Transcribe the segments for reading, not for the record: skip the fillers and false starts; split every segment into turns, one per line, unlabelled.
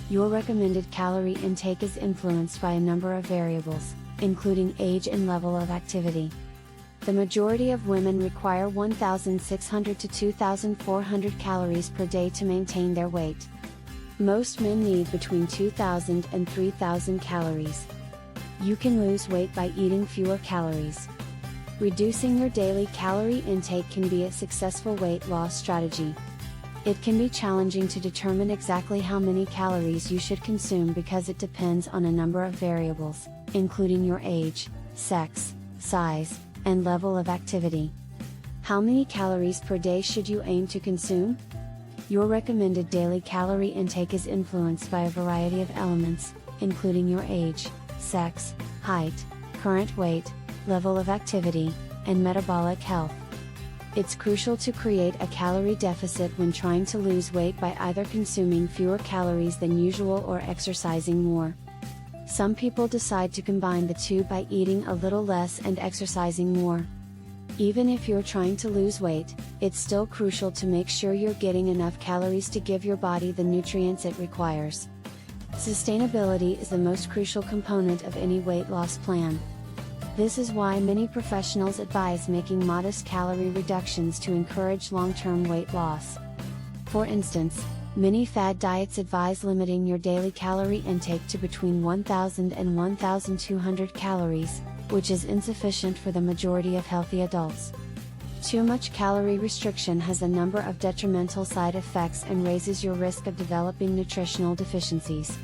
Your recommended calorie intake is influenced by a number of variables, including age and level of activity. The majority of women require 1,600 to 2,400 calories per day to maintain their weight. Most men need between 2,000 and 3,000 calories. You can lose weight by eating fewer calories. Reducing your daily calorie intake can be a successful weight loss strategy. It can be challenging to determine exactly how many calories you should consume because it depends on a number of variables, including your age, sex, size, and level of activity. How many calories per day should you aim to consume? Your recommended daily calorie intake is influenced by a variety of elements, including your age, sex, height, current weight, level of activity, and metabolic health. It's crucial to create a calorie deficit when trying to lose weight by either consuming fewer calories than usual or exercising more. Some people decide to combine the two by eating a little less and exercising more. Even if you're trying to lose weight, it's still crucial to make sure you're getting enough calories to give your body the nutrients it requires. Sustainability is the most crucial component of any weight loss plan. This is why many professionals advise making modest calorie reductions to encourage long-term weight loss. For instance, many fad diets advise limiting your daily calorie intake to between 1,000 and 1,200 calories, which is insufficient for the majority of healthy adults. Too much calorie restriction has a number of detrimental side effects and raises your risk of developing nutritional deficiencies.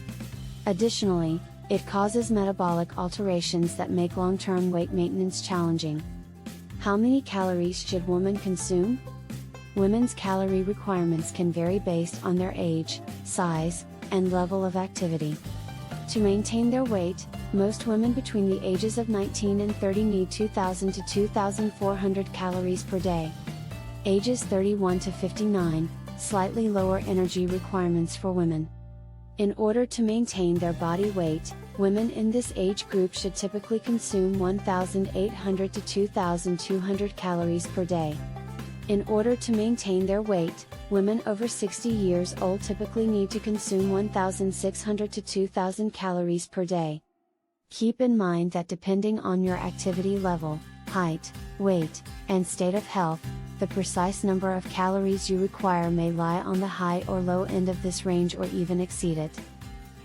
Additionally, it causes metabolic alterations that make long-term weight maintenance challenging. How many calories should women consume? Women's calorie requirements can vary based on their age, size, and level of activity. To maintain their weight, most women between the ages of 19 and 30 need 2,000 to 2,400 calories per day. Ages 31 to 59, slightly lower energy requirements for women. In order to maintain their body weight, women in this age group should typically consume 1,800 to 2,200 calories per day. In order to maintain their weight, women over 60 years old typically need to consume 1,600 to 2,000 calories per day. Keep in mind that depending on your activity level, height, weight, and state of health, the precise number of calories you require may lie on the high or low end of this range or even exceed it.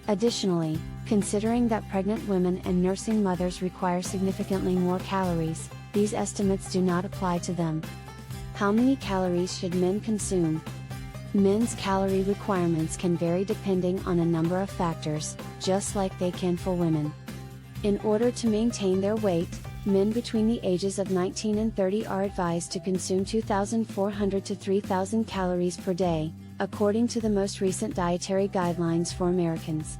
Additionally, considering that pregnant women and nursing mothers require significantly more calories, these estimates do not apply to them. How many calories should men consume? Men's calorie requirements can vary depending on a number of factors, just like they can for women. In order to maintain their weight, men between the ages of 19 and 30 are advised to consume 2,400 to 3,000 calories per day, according to the most recent dietary guidelines for Americans.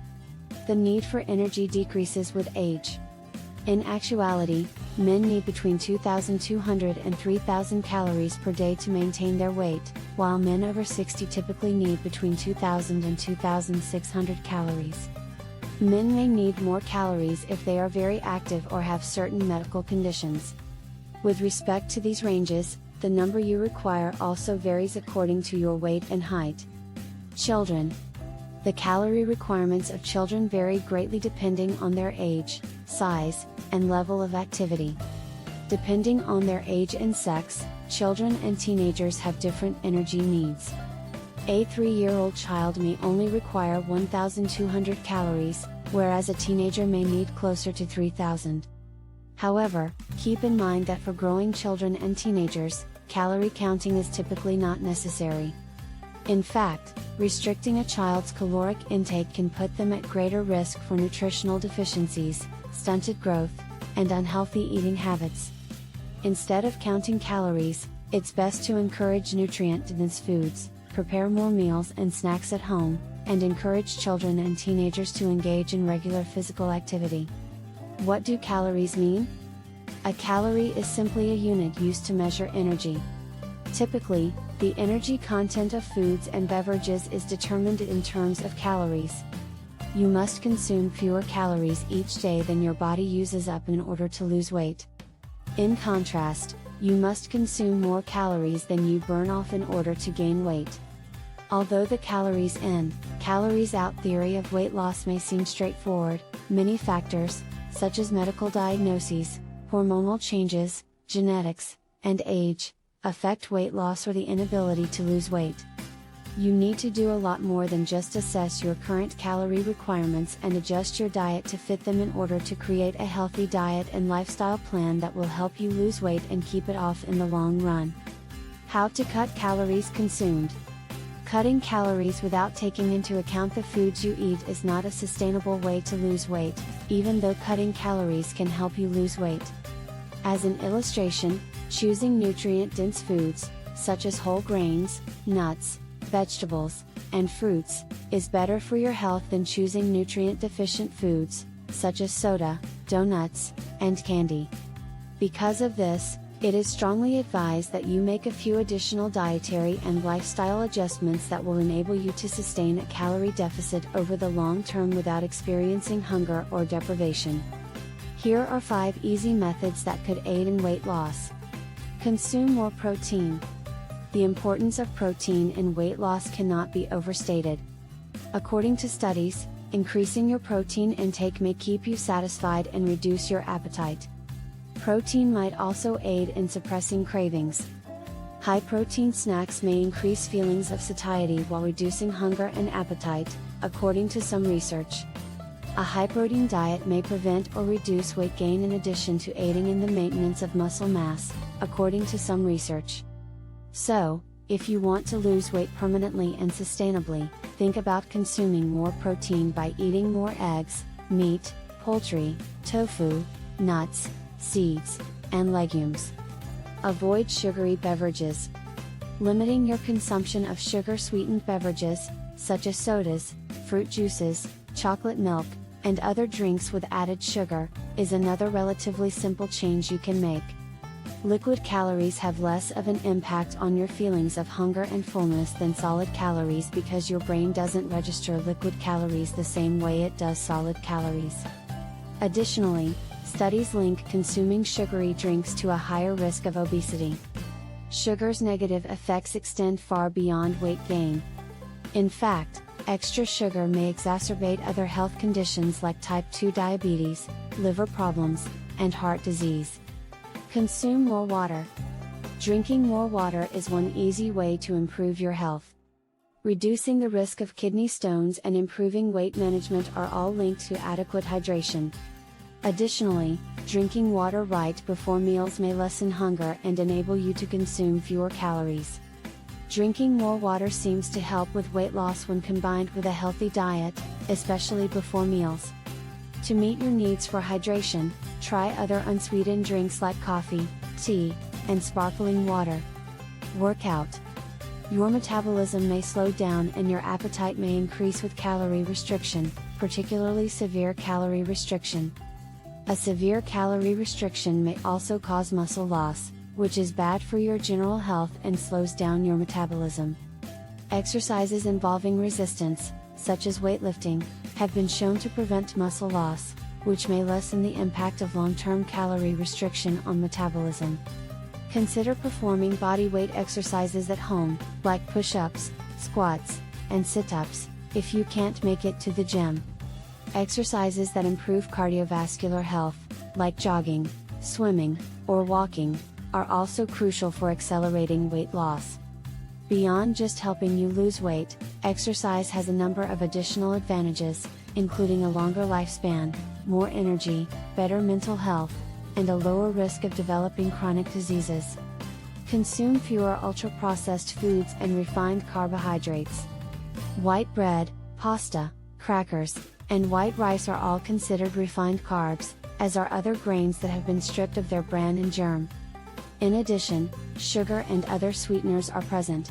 The need for energy decreases with age. In actuality, men need between 2,200 and 3,000 calories per day to maintain their weight, while men over 60 typically need between 2,000 and 2,600 calories. Men may need more calories if they are very active or have certain medical conditions. With respect to these ranges, the number you require also varies according to your weight and height. Children. The calorie requirements of children vary greatly depending on their age, size, and level of activity. Depending on their age and sex, children and teenagers have different energy needs. A 3-year-old child may only require 1,200 calories, whereas a teenager may need closer to 3,000. However, keep in mind that for growing children and teenagers, calorie counting is typically not necessary. In fact, restricting a child's caloric intake can put them at greater risk for nutritional deficiencies, stunted growth, and unhealthy eating habits. Instead of counting calories, it's best to encourage nutrient-dense foods, prepare more meals and snacks at home, and encourage children and teenagers to engage in regular physical activity. What do calories mean? A calorie is simply a unit used to measure energy. Typically, the energy content of foods and beverages is determined in terms of calories. You must consume fewer calories each day than your body uses up in order to lose weight. In contrast, you must consume more calories than you burn off in order to gain weight. Although the calories in, calories out theory of weight loss may seem straightforward, many factors, such as medical diagnoses, hormonal changes, genetics, and age, affect weight loss or the inability to lose weight. You need to do a lot more than just assess your current calorie requirements and adjust your diet to fit them in order to create a healthy diet and lifestyle plan that will help you lose weight and keep it off in the long run. How to cut calories consumed. Cutting calories without taking into account the foods you eat is not a sustainable way to lose weight, even though cutting calories can help you lose weight. As an illustration, choosing nutrient-dense foods, such as whole grains, nuts, vegetables, and fruits, is better for your health than choosing nutrient-deficient foods, such as soda, donuts, and candy. Because of this, it is strongly advised that you make a few additional dietary and lifestyle adjustments that will enable you to sustain a calorie deficit over the long term without experiencing hunger or deprivation. Here are 5 easy methods that could aid in weight loss. Consume more protein. The importance of protein in weight loss cannot be overstated. According to studies, increasing your protein intake may keep you satisfied and reduce your appetite. Protein might also aid in suppressing cravings. High-protein snacks may increase feelings of satiety while reducing hunger and appetite, according to some research. A high-protein diet may prevent or reduce weight gain in addition to aiding in the maintenance of muscle mass, according to some research. So, if you want to lose weight permanently and sustainably, think about consuming more protein by eating more eggs, meat, poultry, tofu, nuts, seeds, and legumes. Avoid sugary beverages. Limiting your consumption of sugar-sweetened beverages, such as sodas, fruit juices, chocolate milk, and other drinks with added sugar, is another relatively simple change you can make. Liquid calories have less of an impact on your feelings of hunger and fullness than solid calories because your brain doesn't register liquid calories the same way it does solid calories. Additionally, studies link consuming sugary drinks to a higher risk of obesity. Sugar's negative effects extend far beyond weight gain. In fact, extra sugar may exacerbate other health conditions like type 2 diabetes, liver problems, and heart disease. Consume more water. Drinking more water is one easy way to improve your health. Reducing the risk of kidney stones and improving weight management are all linked to adequate hydration. Additionally, drinking water right before meals may lessen hunger and enable you to consume fewer calories. Drinking more water seems to help with weight loss when combined with a healthy diet, especially before meals. To meet your needs for hydration, try other unsweetened drinks like coffee, tea, and sparkling water. Workout. Your metabolism may slow down and your appetite may increase with calorie restriction, particularly severe calorie restriction. A severe calorie restriction may also cause muscle loss, which is bad for your general health and slows down your metabolism. Exercises involving resistance, such as weightlifting, have been shown to prevent muscle loss, which may lessen the impact of long-term calorie restriction on metabolism. Consider performing body weight exercises at home, like push-ups, squats, and sit-ups, if you can't make it to the gym. Exercises that improve cardiovascular health, like jogging, swimming, or walking, are also crucial for accelerating weight loss. Beyond just helping you lose weight, exercise has a number of additional advantages, including a longer lifespan, more energy, better mental health, and a lower risk of developing chronic diseases. Consume fewer ultra-processed foods and refined carbohydrates. White bread, pasta, crackers, and white rice are all considered refined carbs, as are other grains that have been stripped of their bran and germ. In addition, sugar and other sweeteners are present.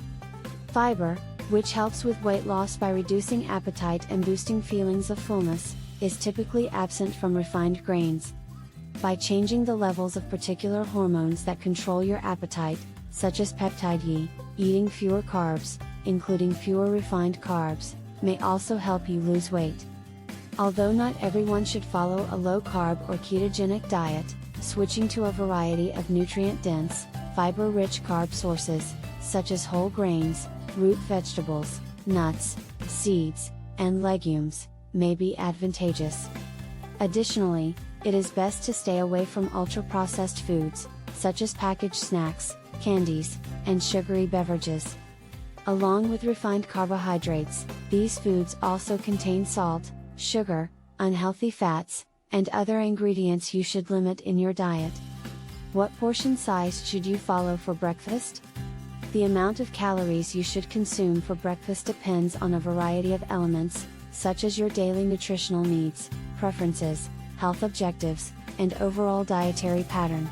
Fiber, which helps with weight loss by reducing appetite and boosting feelings of fullness, is typically absent from refined grains. By changing the levels of particular hormones that control your appetite, such as peptide E, eating fewer carbs, including fewer refined carbs, may also help you lose weight. Although not everyone should follow a low-carb or ketogenic diet, switching to a variety of nutrient-dense, fiber-rich carb sources, such as whole grains, root vegetables, nuts, seeds, and legumes, may be advantageous. Additionally, it is best to stay away from ultra-processed foods, such as packaged snacks, candies, and sugary beverages. Along with refined carbohydrates, these foods also contain salt, sugar, unhealthy fats, and other ingredients you should limit in your diet. What portion size should you follow for breakfast? The amount of calories you should consume for breakfast depends on a variety of elements, such as your daily nutritional needs, preferences, health objectives, and overall dietary pattern.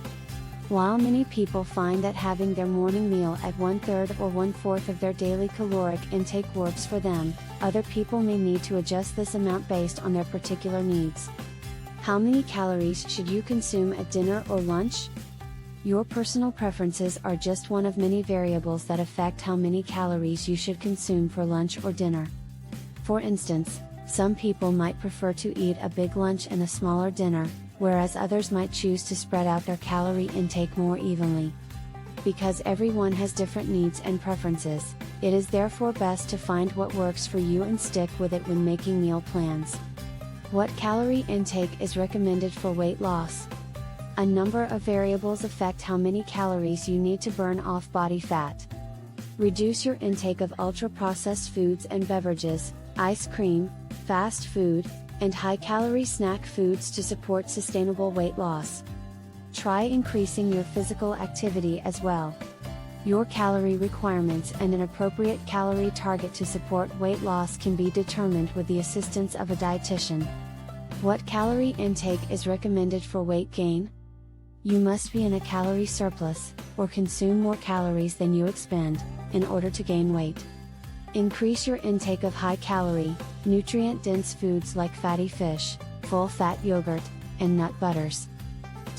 While many people find that having their morning meal at 1/3 or 1/4 of their daily caloric intake works for them, other people may need to adjust this amount based on their particular needs. How many calories should you consume at dinner or lunch? Your personal preferences are just one of many variables that affect how many calories you should consume for lunch or dinner. For instance, some people might prefer to eat a big lunch and a smaller dinner, whereas others might choose to spread out their calorie intake more evenly. Because everyone has different needs and preferences, it is therefore best to find what works for you and stick with it when making meal plans. What calorie intake is recommended for weight loss? A number of variables affect how many calories you need to burn off body fat. Reduce your intake of ultra-processed foods and beverages, ice cream, fast food, and high-calorie snack foods to support sustainable weight loss. Try increasing your physical activity as well. Your calorie requirements and an appropriate calorie target to support weight loss can be determined with the assistance of a dietitian. What calorie intake is recommended for weight gain? You must be in a calorie surplus, or consume more calories than you expend, in order to gain weight. Increase your intake of high-calorie, nutrient-dense foods like fatty fish, full-fat yogurt, and nut butters.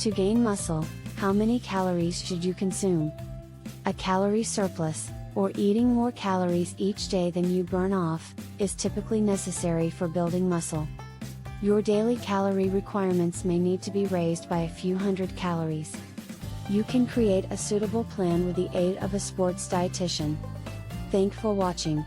To gain muscle, how many calories should you consume? A calorie surplus, or eating more calories each day than you burn off, is typically necessary for building muscle. Your daily calorie requirements may need to be raised by a few hundred calories. You can create a suitable plan with the aid of a sports dietitian. Thanks for watching.